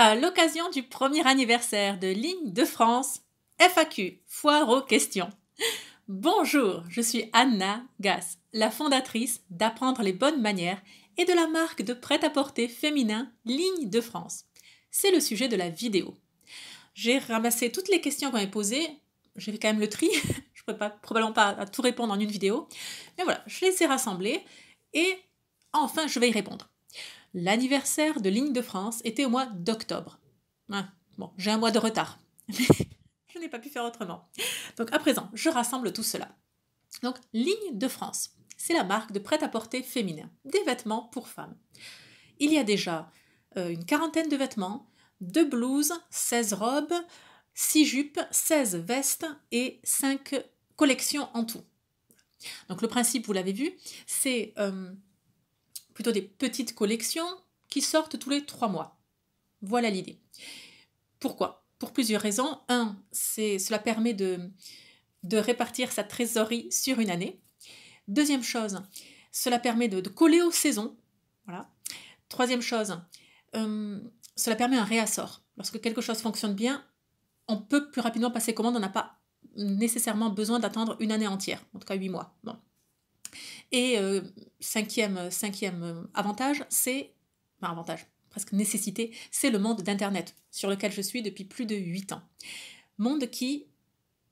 À l'occasion du premier anniversaire de Ligne de France, FAQ, foire aux questions. Bonjour, je suis Anna Gass, la fondatrice d'Apprendre les bonnes manières et de la marque de prêt-à-porter féminin Ligne de France. C'est le sujet de la vidéo. J'ai ramassé toutes les questions qu'on m'avait posées, j'ai fait quand même le tri, je ne pourrais probablement pas à tout répondre en une vidéo, mais voilà, je les ai rassemblées et enfin je vais y répondre. L'anniversaire de Ligne de France était au mois d'octobre. Bon, j'ai un mois de retard, mais je n'ai pas pu faire autrement. Donc à présent, je rassemble tout cela. Donc Ligne de France, c'est la marque de prêt-à-porter féminin, des vêtements pour femmes. Il y a déjà une quarantaine de vêtements, 2 blouses, 16 robes, 6 jupes, 16 vestes et 5 collections en tout. Donc le principe, vous l'avez vu, c'est plutôt des petites collections qui sortent tous les 3 mois. Voilà l'idée. Pourquoi ? Pour plusieurs raisons. Cela permet de répartir sa trésorerie sur une année. Deuxième chose, cela permet de coller aux saisons. Voilà. Troisième chose, cela permet un réassort. Lorsque quelque chose fonctionne bien, on peut plus rapidement passer commande, on n'a pas nécessairement besoin d'attendre une année entière, en tout cas 8 mois. Bon. Et cinquième avantage, presque nécessité, c'est le monde d'Internet, sur lequel je suis depuis plus de 8 ans. Monde qui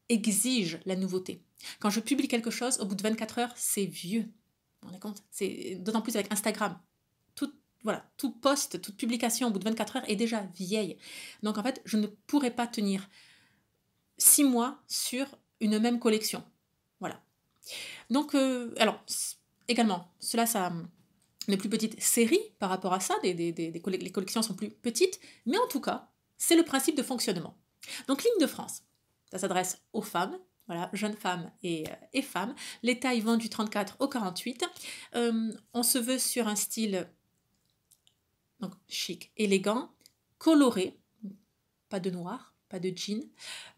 exige la nouveauté. Quand je publie quelque chose, au bout de 24 heures, c'est vieux. Vous vous rendez compte ? C'est d'autant plus avec Instagram. Tout post, toute publication au bout de 24 heures est déjà vieille. Donc en fait, je ne pourrais pas tenir 6 mois sur une même collection. Voilà. Donc, alors, également, ça les plus petites séries par rapport à ça, les collections sont plus petites, mais en tout cas, c'est le principe de fonctionnement. Donc, Ligne de France, ça s'adresse aux femmes, voilà, jeunes femmes et femmes. Les tailles vont du 34 au 48. On se veut sur un style donc, chic, élégant, coloré, pas de noir, pas de jean,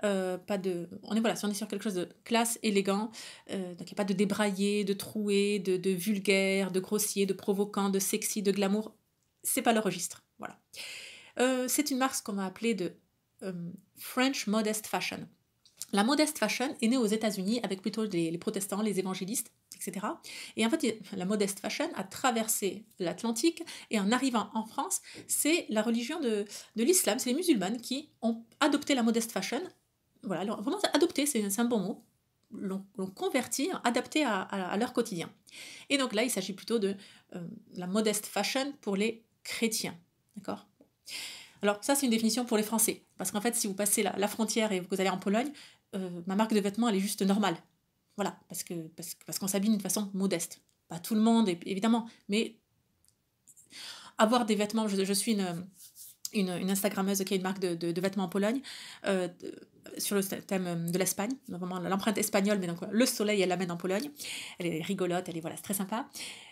on est sur quelque chose de classe, élégant, donc il n'y a pas de débraillé, de troué, de vulgaire, de grossier, de provoquant, de sexy, de glamour, c'est pas le registre, voilà. C'est une marque qu'on va appeler de French Modest Fashion. La modest fashion est née aux États-Unis avec plutôt les protestants, les évangélistes, etc. Et en fait, la modest fashion a traversé l'Atlantique et en arrivant en France, c'est la religion de l'islam, c'est les musulmanes qui ont adopté la modest fashion. Voilà, alors, vraiment adopté, c'est un bon mot. L'ont converti, adapté à leur quotidien. Et donc là, il s'agit plutôt de la modest fashion pour les chrétiens. D'accord ? Alors ça, c'est une définition pour les Français. Parce qu'en fait, si vous passez la frontière et que vous allez en Pologne, ma marque de vêtements, elle est juste normale. Voilà, parce qu'on s'habille d'une façon modeste. Pas tout le monde, évidemment, mais avoir des vêtements... Je suis une Instagrammeuse qui a une marque de vêtements en Pologne, sur le thème de l'Espagne, vraiment l'empreinte espagnole, mais donc le soleil, elle l'amène en Pologne. Elle est rigolote, c'est très sympa.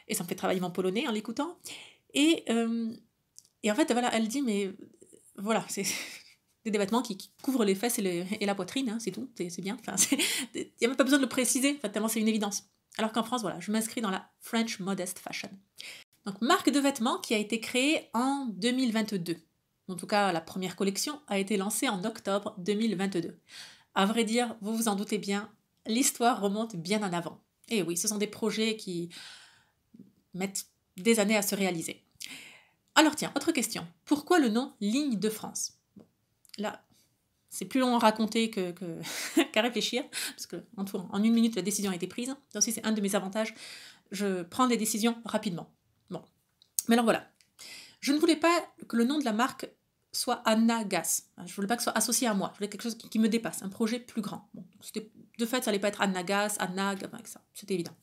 Et ça me fait travailler mon polonais en l'écoutant. Et en fait, voilà, elle dit, mais voilà, c'est des vêtements qui couvrent les fesses et la poitrine, hein, c'est tout, c'est bien. Enfin, il n'y a même pas besoin de le préciser, enfin, tellement c'est une évidence. Alors qu'en France, voilà, je m'inscris dans la French Modest Fashion. Donc, marque de vêtements qui a été créée en 2022. En tout cas, la première collection a été lancée en octobre 2022. À vrai dire, vous vous en doutez bien, l'histoire remonte bien en avant. Et oui, ce sont des projets qui mettent des années à se réaliser. Alors tiens, autre question. Pourquoi le nom Ligne de France ? Bon, là, c'est plus long à raconter qu'à réfléchir, parce qu'en une minute, la décision a été prise. Ça aussi, c'est un de mes avantages. Je prends des décisions rapidement. Bon. Mais alors voilà. Je ne voulais pas que le nom de la marque soit Anna Gass. Je ne voulais pas que ce soit associé à moi. Je voulais quelque chose qui me dépasse, un projet plus grand. Bon, de fait, ça n'allait pas être Anna Gass, Anna, avec ça. C'était évident.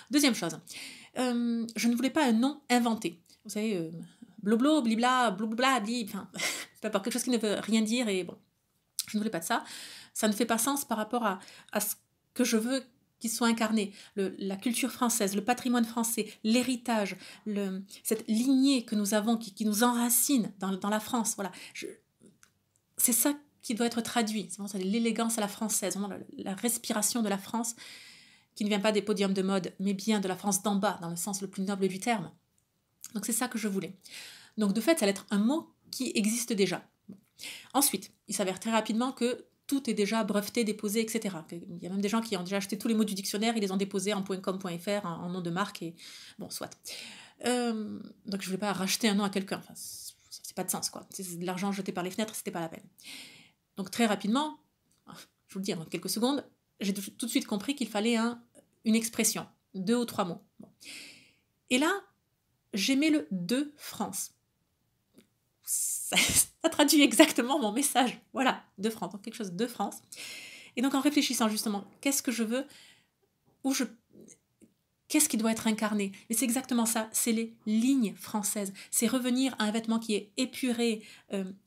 Deuxième chose. Je ne voulais pas un nom inventé. Vous savez... bloblo, blibla, blabla, enfin, peu importe, quelque chose qui ne veut rien dire, et bon, je ne voulais pas de ça. Ça ne fait pas sens par rapport à ce que je veux qu'il soit incarné. La culture française, le patrimoine français, l'héritage, cette lignée que nous avons, qui nous enracine dans la France, voilà. C'est ça qui doit être traduit. C'est l'élégance à la française, vraiment la respiration de la France, qui ne vient pas des podiums de mode, mais bien de la France d'en bas, dans le sens le plus noble du terme. Donc c'est ça que je voulais. Donc de fait, ça allait être un mot qui existe déjà. Ensuite, il s'avère très rapidement que tout est déjà breveté, déposé, etc. Il y a même des gens qui ont déjà acheté tous les mots du dictionnaire, ils les ont déposés en .com.fr, en nom de marque, et bon, soit. Donc je voulais pas racheter un nom à quelqu'un, enfin, c'est pas de sens, quoi. C'est de l'argent jeté par les fenêtres, c'était pas la peine. Donc très rapidement, je vous le dis en quelques secondes, j'ai tout de suite compris qu'il fallait une expression, 2 ou 3 mots. Bon. Et là, j'ai mis le de France. Ça traduit exactement mon message. Voilà, de France, donc quelque chose de France. Et donc en réfléchissant justement, qu'est-ce que je veux, qu'est-ce qui doit être incarné? Et c'est exactement ça, c'est les lignes françaises. C'est revenir à un vêtement qui est épuré,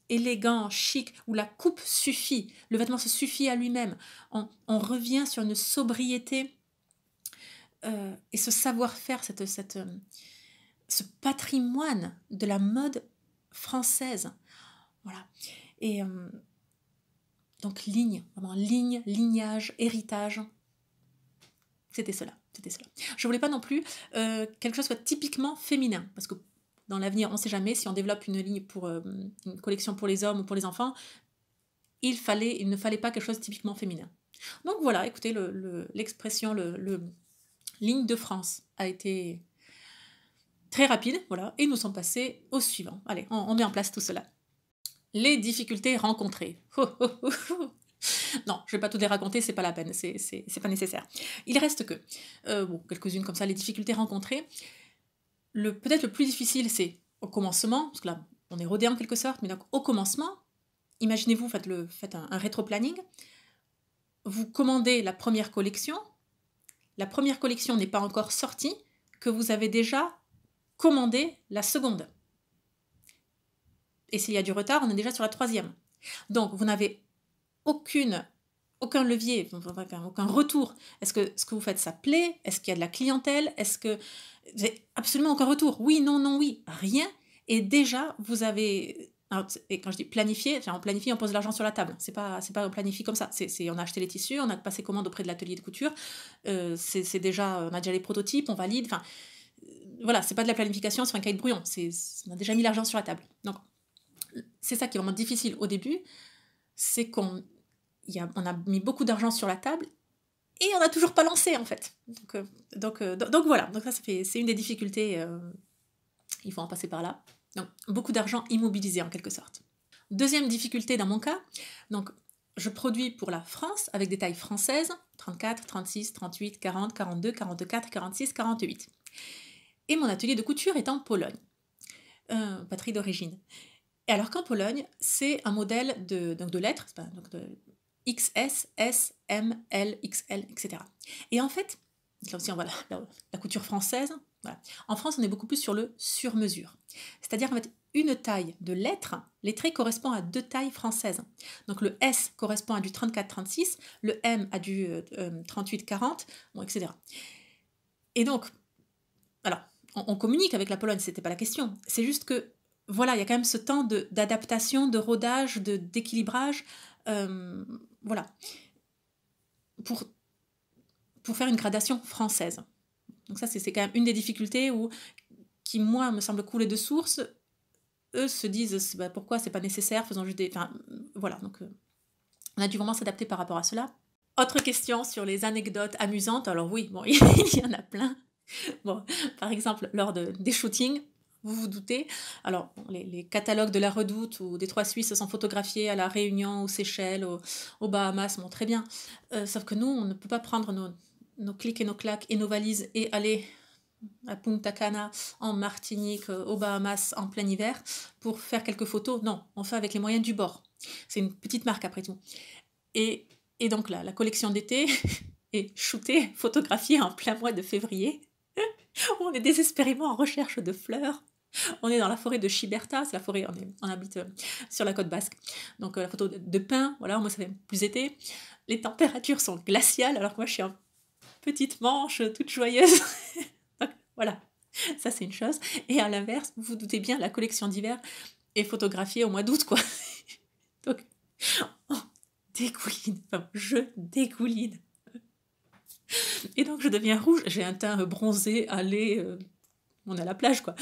élégant, chic, où la coupe suffit, le vêtement se suffit à lui-même. On revient sur une sobriété et ce savoir-faire, ce patrimoine de la mode française. Voilà. Et donc vraiment ligne, lignage, héritage. C'était cela. Je voulais pas non plus quelque chose soit typiquement féminin, parce que dans l'avenir, on ne sait jamais si on développe une ligne pour une collection pour les hommes ou pour les enfants, il ne fallait pas quelque chose de typiquement féminin. Donc voilà, écoutez, l'expression, ligne de France a été très rapide, voilà, et nous sommes passés au suivant. Allez, on met en place tout cela. Les difficultés rencontrées. Non, je vais pas tout les raconter, c'est pas la peine, c'est pas nécessaire. Il reste que, quelques-unes comme ça, les difficultés rencontrées. Peut-être le plus difficile, c'est au commencement, parce que là, on est rodé en quelque sorte, mais donc au commencement, imaginez-vous, faites un rétro-planning, vous commandez la première collection n'est pas encore sortie, que vous avez déjà commandé la seconde. Et s'il y a du retard, on est déjà sur la troisième. Donc, vous n'avez aucun levier, aucun retour. Est-ce que ce que vous faites, ça plaît? Est-ce qu'il y a de la clientèle? Est-ce que vous n'avez absolument aucun retour? Oui, non, non, oui, rien. Et déjà, vous avez... Alors, et quand je dis planifier, on planifie, on pose l'argent sur la table. C'est pas on planifie comme ça. On a acheté les tissus, on a passé commande auprès de l'atelier de couture. C'est déjà, on a déjà les prototypes, on valide. Enfin, voilà, c'est pas de la planification sur un cahier de brouillon. On a déjà mis l'argent sur la table. Donc, c'est ça qui est vraiment difficile au début, c'est qu'on a mis beaucoup d'argent sur la table et on n'a toujours pas lancé en fait. Donc voilà, donc ça c'est une des difficultés, il faut en passer par là. Donc beaucoup d'argent immobilisé en quelque sorte. Deuxième difficulté dans mon cas, donc je produis pour la France avec des tailles françaises, 34, 36, 38, 40, 42, 44, 46, 48. Et mon atelier de couture est en Pologne, patrie d'origine. Et alors qu'en Pologne, c'est un modèle de lettres, donc de XS, S, M, L, XL, etc. Et en fait, là aussi on voit la couture française. Voilà. En France, on est beaucoup plus sur le sur-mesure. C'est-à-dire qu'en fait, une taille de lettrée correspond à 2 tailles françaises. Donc le S correspond à du 34-36, le M à du 38-40, bon, etc. Et donc, alors, on communique avec la Pologne, c'était pas la question. C'est juste que voilà, il y a quand même ce temps d'adaptation, de rodage, d'équilibrage, voilà, pour faire une gradation française. Donc ça, c'est quand même une des difficultés qui, moi, me semble couler de source. Eux se disent, pourquoi c'est pas nécessaire, faisons juste des... Enfin, voilà, donc on a dû vraiment s'adapter par rapport à cela. Autre question sur les anecdotes amusantes. Alors oui, bon, il y en a plein. Bon, par exemple, lors des shootings, vous vous doutez, alors les catalogues de la Redoute ou des Trois Suisses se sont photographiés à la Réunion, aux Seychelles, aux Bahamas, bon, très bien. Sauf que nous, on ne peut pas prendre nos clics et nos claques et nos valises et aller à Punta Cana, en Martinique, aux Bahamas, en plein hiver, pour faire quelques photos. Non, on fait avec les moyens du bord. C'est une petite marque après tout. Et donc là, la collection d'été est shootée, photographiée en plein mois de février. On est désespérément en recherche de fleurs. On est dans la forêt de Chiberta, c'est la forêt, on habite sur la côte basque. Donc la photo de pin, voilà, moi ça fait plus été. Les températures sont glaciales, alors que moi je suis en petite manche, toute joyeuse. Donc voilà, ça c'est une chose. Et à l'inverse, vous vous doutez bien, la collection d'hiver est photographiée au mois d'août, quoi. Donc, on dégouline, enfin, je dégouline. Et donc je deviens rouge, j'ai un teint bronzé, allé, on est à la plage, quoi.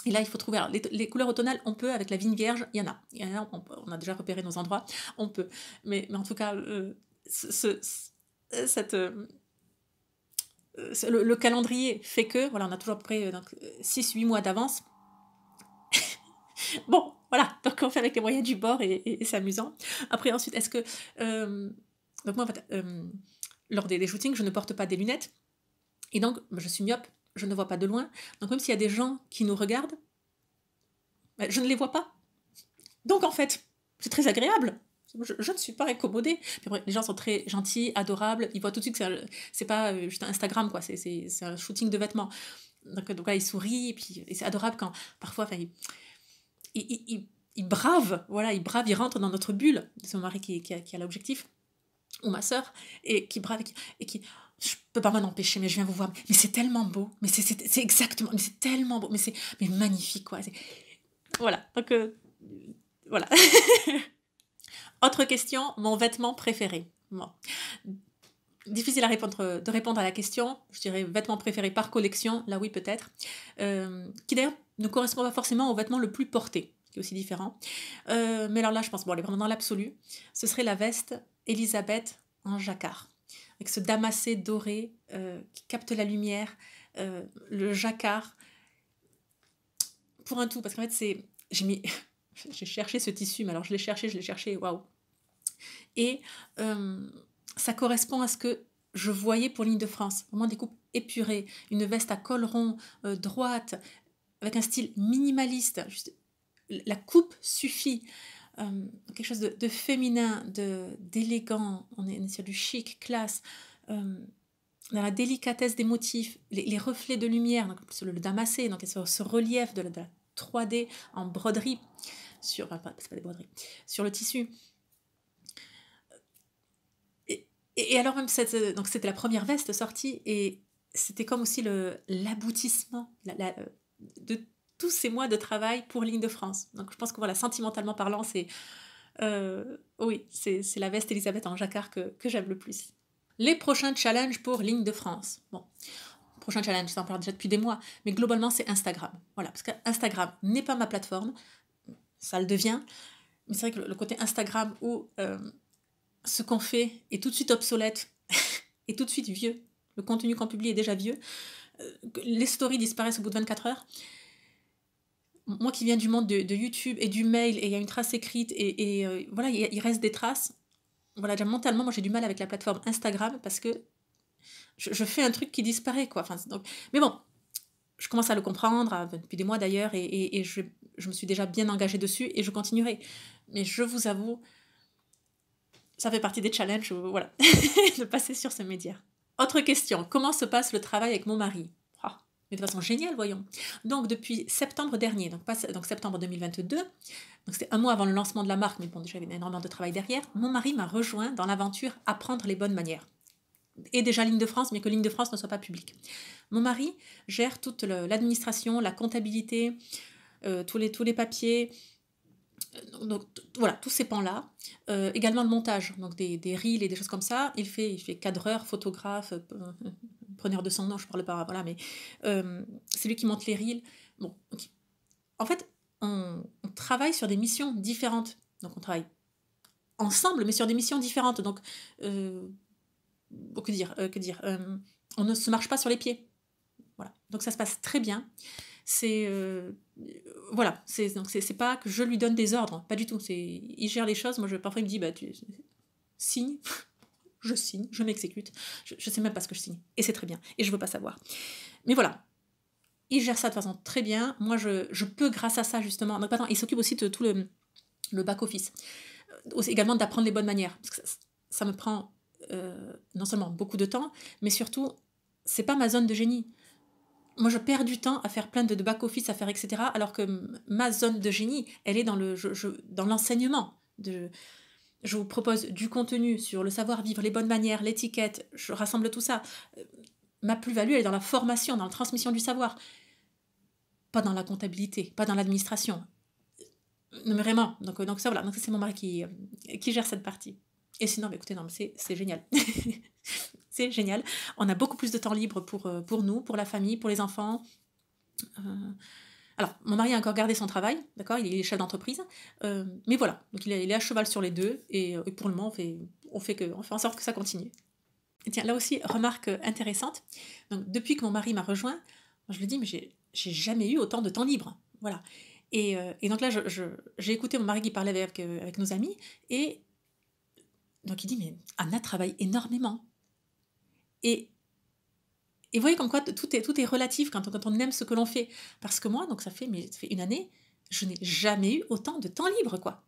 Et là, il faut trouver. Alors, les couleurs automnales, on peut, avec la vigne vierge, il y en a. Il y en a, on a déjà repéré nos endroits, on peut. Mais en tout cas, cette, le calendrier fait que, voilà, on a toujours à peu près 6-8 mois d'avance. Bon, voilà, donc on fait avec les moyens du bord et c'est amusant. Après, ensuite, est-ce que... donc moi, en fait, lors des shootings, je ne porte pas des lunettes. Et donc, je suis myope, je ne vois pas de loin. Donc même s'il y a des gens qui nous regardent, je ne les vois pas. Donc en fait, c'est très agréable. Je ne suis pas incommodée. Puis après, les gens sont très gentils, adorables. Ils voient tout de suite que c'est pas juste Instagram, quoi. C'est un shooting de vêtements. Donc là, ils sourient. Et c'est adorable quand parfois, ils bravent. Voilà, ils bravent, ils rentrent dans notre bulle. C'est mon mari qui a l'objectif, ou ma sœur, et qui brave et qui je peux pas m'en empêcher, mais je viens vous voir. Mais c'est tellement beau. Mais c'est exactement. Mais c'est tellement beau. Mais magnifique, quoi. Voilà. Donc, voilà. Autre question, mon vêtement préféré. Bon. Difficile de répondre à la question. Je dirais vêtement préféré par collection, là oui peut-être. Qui d'ailleurs ne correspond pas forcément au vêtement le plus porté, qui est aussi différent. Mais alors là, je pense, bon, elle est vraiment dans l'absolu. Ce serait la veste Elisabeth en jacquard. Avec ce damassé doré qui capte la lumière, le jacquard. Pour un tout, parce qu'en fait, j'ai cherché ce tissu, mais alors je l'ai cherché, waouh. Et ça correspond à ce que je voyais pour Ligne de France. Vraiment des coupes épurées, une veste à col rond, droite, avec un style minimaliste. Juste, la coupe suffit. Quelque chose de féminin, d'élégant. On est sur du chic, classe. Dans la délicatesse des motifs, les reflets de lumière, donc le damassé, donc ce relief de la 3D en broderie, c'est pas des broderies, sur le tissu. Et alors même, donc c'était la première veste sortie, et c'était comme aussi l'aboutissement de tous ces mois de travail pour Ligne de France. Donc je pense que voilà, sentimentalement parlant, oui, c'est la veste Elisabeth en jacquard que j'aime le plus. Les prochains challenges pour Ligne de France. Bon, prochain challenge, ça en parle déjà depuis des mois, mais globalement c'est Instagram. Voilà, parce qu'Instagram n'est pas ma plateforme, ça le devient, mais c'est vrai que le côté Instagram où ce qu'on fait est tout de suite obsolète, est tout de suite vieux, le contenu qu'on publie est déjà vieux, les stories disparaissent au bout de 24 heures. Moi qui viens du monde de YouTube et du mail, et il y a une trace écrite, et voilà, il reste des traces. Voilà, déjà mentalement, moi j'ai du mal avec la plateforme Instagram parce que je fais un truc qui disparaît, quoi. Enfin, donc, mais bon, je commence à le comprendre, depuis des mois d'ailleurs, et je me suis déjà bien engagée dessus, et je continuerai. Mais je vous avoue, ça fait partie des challenges, voilà, de passer sur ce média. Autre question, comment se passe le travail avec mon mari? Mais de façon géniale, voyons. Donc, depuis septembre dernier, donc septembre 2022, donc c'était un mois avant le lancement de la marque, mais bon, déjà, il y avait énormément de travail derrière, mon mari m'a rejoint dans l'aventure Apprendre les bonnes manières. Et déjà Ligne de France, mais que Ligne de France ne soit pas publique. Mon mari gère toute l'administration, la comptabilité, tous les papiers, donc voilà, tous ces pans-là. Également le montage, donc des reels et des choses comme ça. Il fait cadreur, photographe, preneur de son nom, je parle pas, voilà, mais c'est lui qui monte les reels. Bon, okay. En fait, on travaille sur des missions différentes. Donc on travaille ensemble, mais sur des missions différentes. Donc, que dire on ne se marche pas sur les pieds. Voilà. Donc ça se passe très bien. Voilà, c'est pas que je lui donne des ordres, pas du tout. Il gère les choses. Moi, parfois, il me dit, tu signes. Je signe, je m'exécute. Je sais même pas ce que je signe. Et c'est très bien. Et je veux pas savoir. Mais voilà. Il gère ça de façon très bien. Moi, je peux, grâce à ça, justement. Donc, il s'occupe aussi de tout le back-office. Également d'apprendre les bonnes manières. Parce que ça me prend non seulement beaucoup de temps, mais surtout, c'est pas ma zone de génie. Moi, je perds du temps à faire plein de back-office, à faire etc. Alors que ma zone de génie, elle est dans l'enseignement. Je vous propose du contenu sur le savoir-vivre, les bonnes manières, l'étiquette, je rassemble tout ça. Ma plus-value, elle est dans la formation, dans la transmission du savoir. Pas dans la comptabilité, pas dans l'administration. Non, mais vraiment. Donc ça, voilà. Donc ça, c'est mon mari qui gère cette partie. Et sinon, écoutez, non, mais c'est génial. C'est génial. On a beaucoup plus de temps libre pour nous, pour la famille, pour les enfants. Alors, mon mari a encore gardé son travail, d'accord, il est chef d'entreprise, mais voilà, donc il est à cheval sur les deux, et pour le moment, on fait en sorte que ça continue. Et tiens, là aussi, remarque intéressante, donc depuis que mon mari m'a rejoint, je lui dis, mais j'ai jamais eu autant de temps libre, voilà. Et donc là, j'ai écouté mon mari qui parlait avec nos amis, et donc il dit, mais Anna travaille énormément. Et vous voyez comme quoi tout est relatif quand on aime ce que l'on fait. Parce que moi, donc ça fait une année, je n'ai jamais eu autant de temps libre, quoi.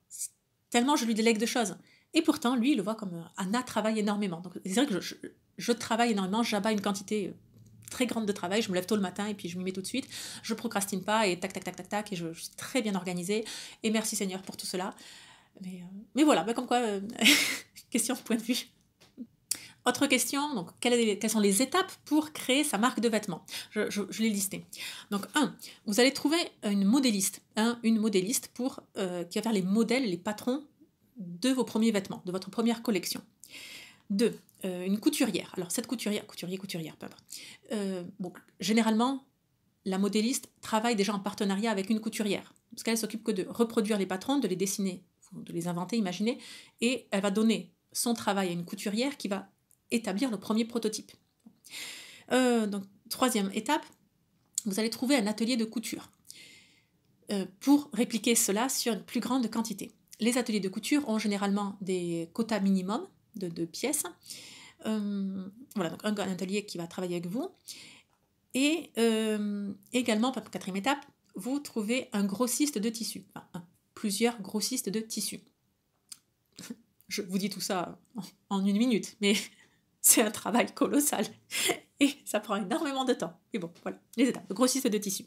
Tellement je lui délègue de choses. Et pourtant, lui, il le voit comme Anna travaille énormément. Donc c'est vrai que je travaille énormément, j'abats une quantité très grande de travail, je me lève tôt le matin et puis je m'y mets tout de suite. Je procrastine pas et tac, tac, tac, tac, tac, et je suis très bien organisée. Et merci Seigneur pour tout cela. Mais voilà, comme quoi, question de point de vue. Autre question, donc quelles sont les étapes pour créer sa marque de vêtements? Je l'ai listé. Donc 1, vous allez trouver une modéliste, une modéliste qui va faire les modèles, les patrons de vos premiers vêtements, de votre première collection. 2, une couturière. Alors cette couturière, peu importe. Généralement, la modéliste travaille déjà en partenariat avec une couturière, parce qu'elle s'occupe que de reproduire les patrons, de les dessiner, de les inventer, imaginer, et elle va donner son travail à une couturière qui va établir le premier prototype. Donc, 3e étape, vous allez trouver un atelier de couture pour répliquer cela sur une plus grande quantité. Les ateliers de couture ont généralement des quotas minimums de pièces. Voilà, donc un atelier qui va travailler avec vous. Et également, 4e étape, vous trouvez un grossiste de tissu, plusieurs grossistes de tissu. Je vous dis tout ça en 1 minute, mais c'est un travail colossal et ça prend énormément de temps. Mais bon, voilà, les étapes, le grossiste de tissu.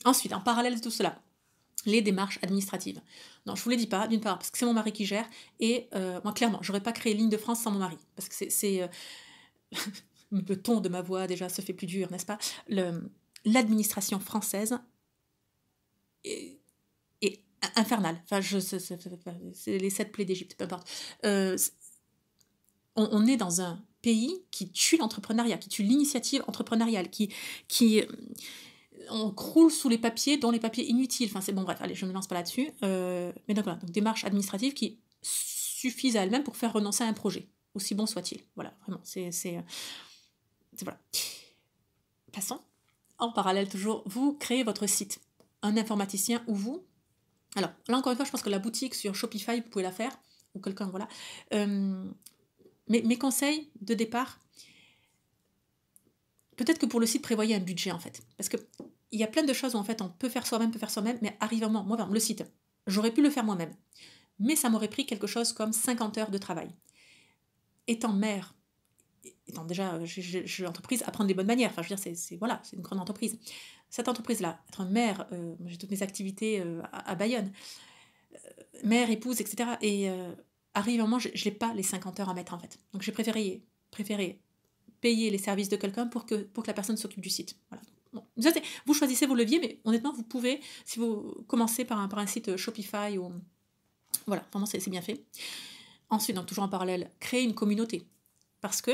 Ensuite, en parallèle de tout cela, les démarches administratives. Non, je ne vous les dis pas, d'une part, parce que c'est mon mari qui gère, et moi, clairement, je n'aurais pas créé Ligne de France sans mon mari, parce que c'est le ton de ma voix, déjà, se fait plus dur, n'est-ce pas? L'administration française est infernale. Enfin, c'est les 7 plaies d'Égypte, peu importe. On est dans un pays qui tue l'entrepreneuriat, qui tue l'initiative entrepreneuriale, qui on croule sous les papiers, dont les papiers inutiles. Enfin, c'est bon, bref, allez, je ne me lance pas là-dessus. Mais donc voilà, donc démarches administratives qui suffisent à elles-mêmes pour faire renoncer à un projet, aussi bon soit-il. Voilà, vraiment, c'est voilà. Passons. En parallèle, toujours, vous créez votre site. Un informaticien ou vous. Alors, là, encore une fois, je pense que la boutique sur Shopify, vous pouvez la faire, ou quelqu'un, voilà. Mes conseils de départ, peut-être que pour le site, prévoyez un budget, en fait. Parce qu'il y a plein de choses où, en fait, on peut faire soi-même, mais arrive à moi, par exemple, le site, j'aurais pu le faire moi-même. Mais ça m'aurait pris quelque chose comme 50 heures de travail. Étant mère, étant déjà, j'ai l'entreprise à prendre des bonnes manières, enfin, je veux dire, c'est une grande entreprise. Cette entreprise-là, être mère, j'ai toutes mes activités à Bayonne, mère, épouse, etc. Et arrive un moment, je n'ai pas les 50 heures à mettre, en fait. Donc, j'ai préféré payer les services de quelqu'un pour que la personne s'occupe du site. Voilà. Bon, vous choisissez vos leviers, mais honnêtement, vous pouvez, si vous commencez par un site Shopify, ou voilà, vraiment, c'est bien fait. Ensuite, donc, toujours en parallèle, créer une communauté. Parce que,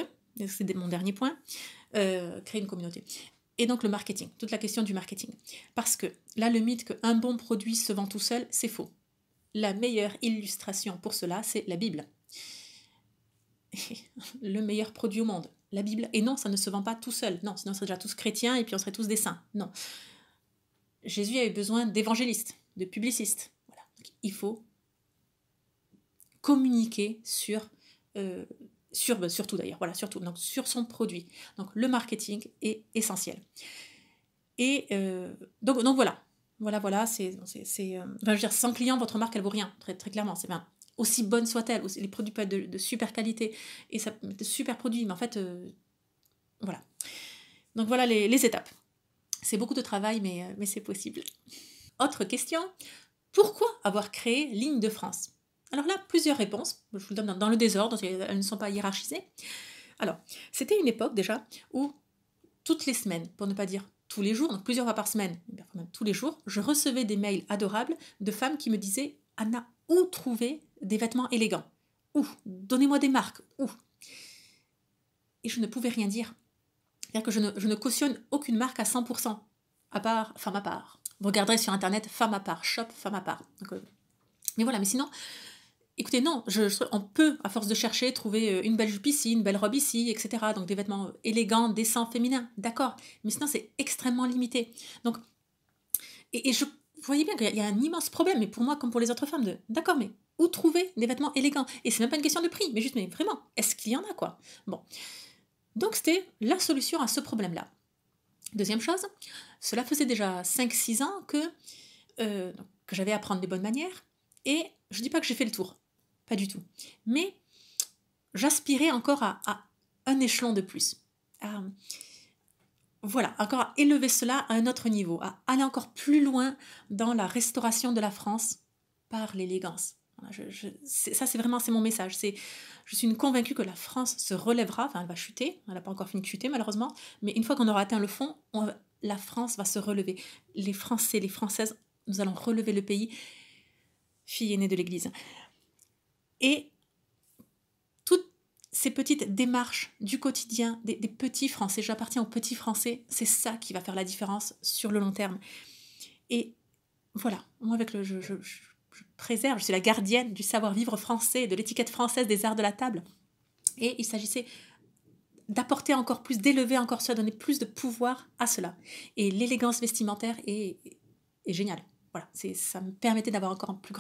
c'est mon dernier point, créer une communauté. Et donc, le marketing, toute la question du marketing. Parce que là, le mythe qu'un bon produit se vend tout seul, c'est faux. La meilleure illustration pour cela, c'est la Bible. Le meilleur produit au monde, la Bible. Et non, ça ne se vend pas tout seul. Non, sinon on serait déjà tous chrétiens et puis on serait tous des saints. Non. Jésus avait besoin d'évangélistes, de publicistes. Voilà. Donc, il faut communiquer surtout d'ailleurs, voilà, surtout, donc sur son produit. Donc le marketing est essentiel. Et donc voilà, c'est je veux dire, sans client, votre marque, elle vaut rien, très, très clairement. C'est bien. Aussi bonne soit-elle, les produits peuvent être de super qualité, et ça, de super produits, mais en fait, voilà. Donc voilà les étapes. C'est beaucoup de travail, mais c'est possible. Autre question, pourquoi avoir créé Ligne de France? Alors là, plusieurs réponses, je vous le donne dans le désordre, elles ne sont pas hiérarchisées. Alors, c'était une époque déjà où toutes les semaines, pour ne pas dire tous les jours, donc plusieurs fois par semaine, même tous les jours, je recevais des mails adorables de femmes qui me disaient « Anna, où trouver des vêtements élégants? Où? Donnez-moi des marques. Où ?» Et je ne pouvais rien dire. C'est-à-dire que je ne cautionne aucune marque à 100%. à part, femme à part. Vous regarderez sur internet femme à part, shop femme à part. Donc, mais voilà, mais sinon, écoutez, non, on peut, à force de chercher, trouver une belle jupe ici, une belle robe ici, etc. Donc des vêtements élégants, décents, féminins, d'accord. Mais sinon, c'est extrêmement limité. Donc, et vous voyez bien qu'il y a un immense problème, mais pour moi comme pour les autres femmes, d'accord, mais où trouver des vêtements élégants? Et c'est même pas une question de prix, mais juste, mais vraiment, est-ce qu'il y en a, quoi? Bon. Donc c'était la solution à ce problème-là. Deuxième chose, cela faisait déjà 5-6 ans que j'avais à apprendre les bonnes manières, et je ne dis pas que j'ai fait le tour, pas du tout, mais j'aspirais encore à un échelon de plus, voilà, encore à élever cela à un autre niveau, à aller encore plus loin dans la restauration de la France par l'élégance. Voilà, ça, c'est vraiment mon message. Je suis une convaincue que la France se relèvera, enfin elle va chuter, elle n'a pas encore fini de chuter malheureusement, mais une fois qu'on aura atteint le fond, la France va se relever. Les Français, les Françaises, nous allons relever le pays, fille aînée de l'Église. Et toutes ces petites démarches du quotidien, des petits Français, j'appartiens aux petits Français, c'est ça qui va faire la différence sur le long terme. Et voilà, moi avec je préserve, je suis la gardienne du savoir-vivre français, de l'étiquette française des arts de la table. Et il s'agissait d'apporter encore plus, d'élever encore cela, donner plus de pouvoir à cela. Et l'élégance vestimentaire est géniale. Voilà, ça me permettait d'avoir encore un plus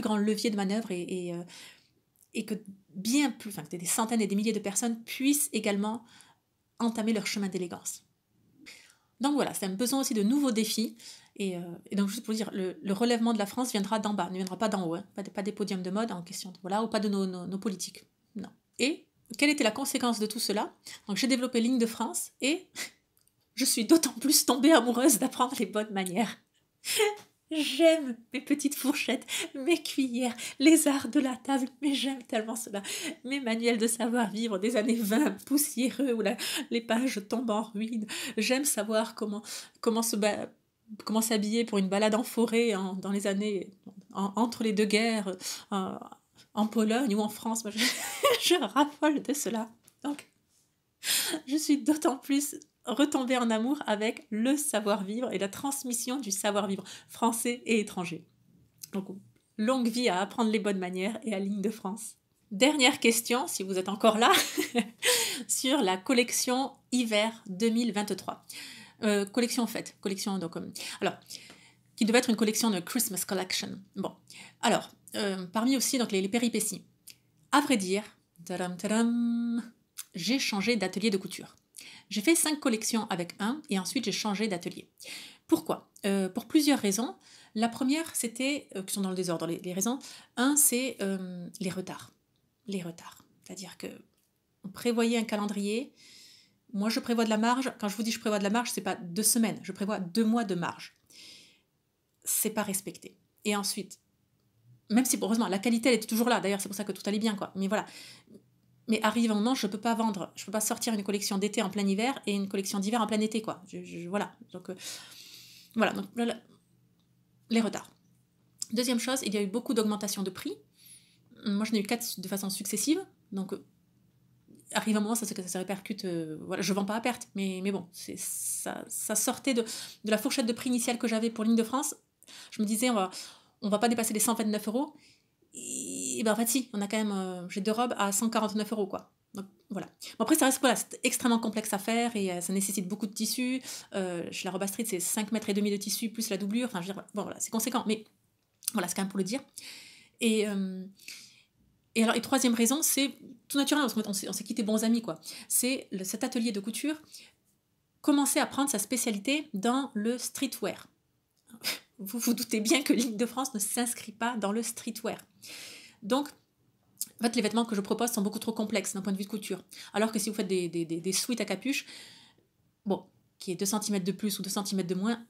grand levier de manœuvre et que bien plus, enfin, que des centaines et des milliers de personnes puissent également entamer leur chemin d'élégance. Donc voilà, c'est un besoin aussi de nouveaux défis. Et donc juste pour dire, le relèvement de la France viendra d'en bas, ne viendra pas d'en haut, hein, pas des podiums de mode en question, voilà, ou pas de nos politiques. Non. Et quelle était la conséquence de tout cela? Donc j'ai développé Ligne de France et je suis d'autant plus tombée amoureuse d'apprendre les bonnes manières. J'aime mes petites fourchettes, mes cuillères, les arts de la table, mais j'aime tellement cela. Mes manuels de savoir-vivre des années 20, poussiéreux, où les pages tombent en ruine. J'aime savoir comment s'habiller pour une balade en forêt dans les années entre les deux guerres, en Pologne ou en France. Moi, je raffole de cela. Donc, je suis d'autant plus retomber en amour avec le savoir-vivre et la transmission du savoir-vivre français et étranger. Donc, longue vie à apprendre les bonnes manières et à Ligne de France. Dernière question, si vous êtes encore là, sur la collection hiver 2023. Collection faite, alors, qui devait être une collection de Christmas Collection. Bon, alors, parmi aussi donc, les péripéties. À vrai dire, j'ai changé d'atelier de couture. J'ai fait 5 collections avec un et ensuite j'ai changé d'atelier. Pourquoi? Pour plusieurs raisons. La première, c'était, qui sont dans le désordre, les raisons. Un, c'est les retards. Les retards. C'est-à-dire que on prévoyait un calendrier. Moi, je prévois de la marge. Quand je vous dis je prévois de la marge, c'est pas 2 semaines. Je prévois 2 mois de marge. C'est pas respecté. Et ensuite, même si, heureusement, la qualité, elle était toujours là. D'ailleurs, c'est pour ça que tout allait bien, quoi. Mais voilà. Mais arrive un moment, je peux pas sortir une collection d'été en plein hiver et une collection d'hiver en plein été, quoi. Voilà. Donc, voilà. Donc, les retards. Deuxième chose, il y a eu beaucoup d'augmentation de prix. Moi, j'en ai eu 4 de façon successive. Donc, arrive un moment, ça se répercute. Voilà, je vends pas à perte, mais bon, ça sortait de la fourchette de prix initiale que j'avais pour Ligne de France. Je me disais, on va pas dépasser les 129 €. Et ben en fait si, on a quand même, j'ai 2 robes à 149 €, quoi. Donc voilà. Bon, après ça reste, voilà, c'est extrêmement complexe à faire et ça nécessite beaucoup de tissu. Chez la robe à street, c'est 5,5 mètres de tissu plus la doublure. Enfin, je veux dire, bon voilà, c'est conséquent, mais voilà, c'est quand même pour le dire. Et alors, et troisième raison, c'est tout naturellement, parce qu'on s'est quittés bons amis, quoi. C'est cet atelier de couture commençait à prendre sa spécialité dans le streetwear. Vous vous doutez bien que Ligne de France ne s'inscrit pas dans le streetwear. Donc, en fait, les vêtements que je propose sont beaucoup trop complexes d'un point de vue de couture. Alors que si vous faites des sweats à capuche, bon, qui est 2 cm de plus ou 2 cm de moins,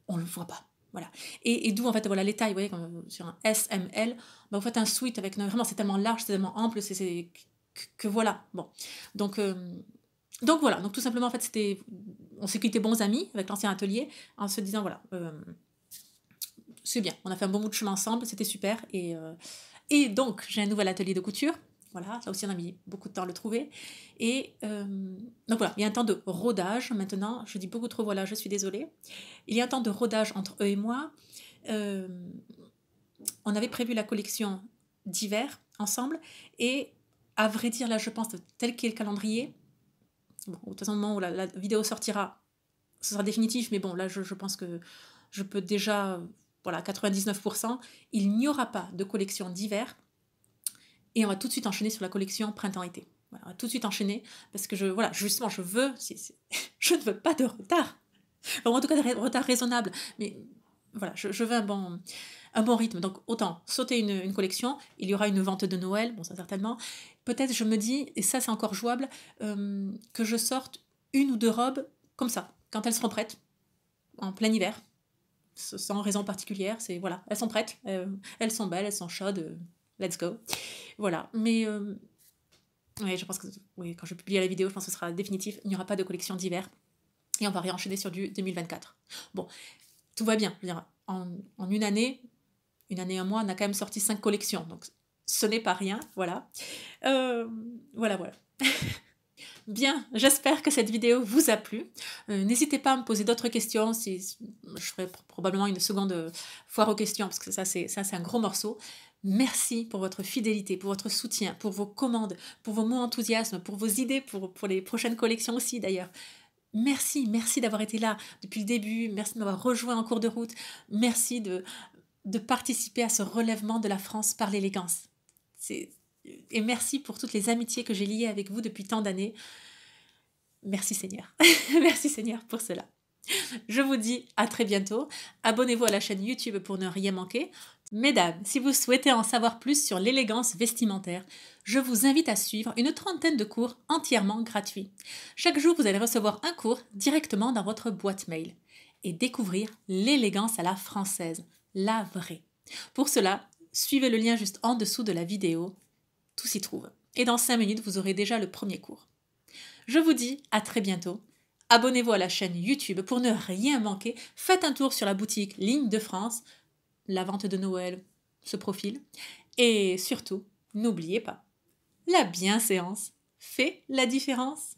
on ne le voit pas. Voilà. Et d'où, en fait, voilà, les tailles, vous voyez, comme sur un S, M, L, bah, vous faites un sweat avec, vraiment, c'est tellement large, c'est tellement ample, que voilà. Bon. Donc voilà. Donc, tout simplement, en fait, on s'est quittés bons amis avec l'ancien atelier en se disant, voilà, c'est bien, on a fait un bon bout de chemin ensemble, c'était super. Et donc, j'ai un nouvel atelier de couture Voilà, là aussi on a mis beaucoup de temps à le trouver. Et donc voilà, il y a un temps de rodage maintenant. Je dis beaucoup trop voilà, je suis désolée. Il y a un temps de rodage entre eux et moi. Euh, on avait prévu la collection d'hiver ensemble. Et à vrai dire, là je pense tel qu'est le calendrier. Bon, au toute façon, au moment où la vidéo sortira, ce sera définitif. Mais bon, là je pense que je peux déjà, voilà, 99%, il n'y aura pas de collection d'hiver. Et on va tout de suite enchaîner sur la collection printemps-été. Voilà, on va tout de suite enchaîner parce que justement, je veux, je ne veux pas de retard. Enfin, en tout cas, de retard raisonnable. Mais voilà, je veux un bon rythme. Donc, autant sauter une collection. Il y aura une vente de Noël, bon, ça certainement. Peut-être, je me dis, et ça, c'est encore jouable, que je sorte une ou deux robes comme ça, quand elles seront prêtes, en plein hiver, sans raison particulière. C'est voilà, elles sont prêtes, elles sont belles, elles sont chaudes. Let's go. Voilà. Mais oui, je pense que oui, quand je publie la vidéo, je pense que ce sera définitif. Il n'y aura pas de collection d'hiver. Et on va réenchaîner sur du 2024. Bon, tout va bien. Je veux dire, en une année, un mois, on a quand même sorti 5 collections. Donc, ce n'est pas rien. Voilà. Voilà. Bien, j'espère que cette vidéo vous a plu. N'hésitez pas à me poser d'autres questions. Je ferai probablement une seconde foire aux questions, parce que ça, c'est un gros morceau. Merci pour votre fidélité, pour votre soutien, pour vos commandes, pour vos mots d'enthousiasme, pour vos idées pour les prochaines collections aussi d'ailleurs. Merci d'avoir été là depuis le début, merci de m'avoir rejoint en cours de route, merci de participer à ce relèvement de la France par l'élégance. Et merci pour toutes les amitiés que j'ai liées avec vous depuis tant d'années. Merci Seigneur. Merci Seigneur pour cela. Je vous dis à très bientôt. Abonnez-vous à la chaîne YouTube pour ne rien manquer. Mesdames, si vous souhaitez en savoir plus sur l'élégance vestimentaire, je vous invite à suivre une 30aine de cours entièrement gratuits. Chaque jour, vous allez recevoir un cours directement dans votre boîte mail et découvrir l'élégance à la française, la vraie. Pour cela, suivez le lien juste en dessous de la vidéo. Tout s'y trouve. Et dans 5 minutes, vous aurez déjà le premier cours. Je vous dis à très bientôt. Abonnez-vous à la chaîne YouTube pour ne rien manquer. Faites un tour sur la boutique Ligne de France. La vente de Noël se profile. Et surtout, n'oubliez pas, la bienséance fait la différence.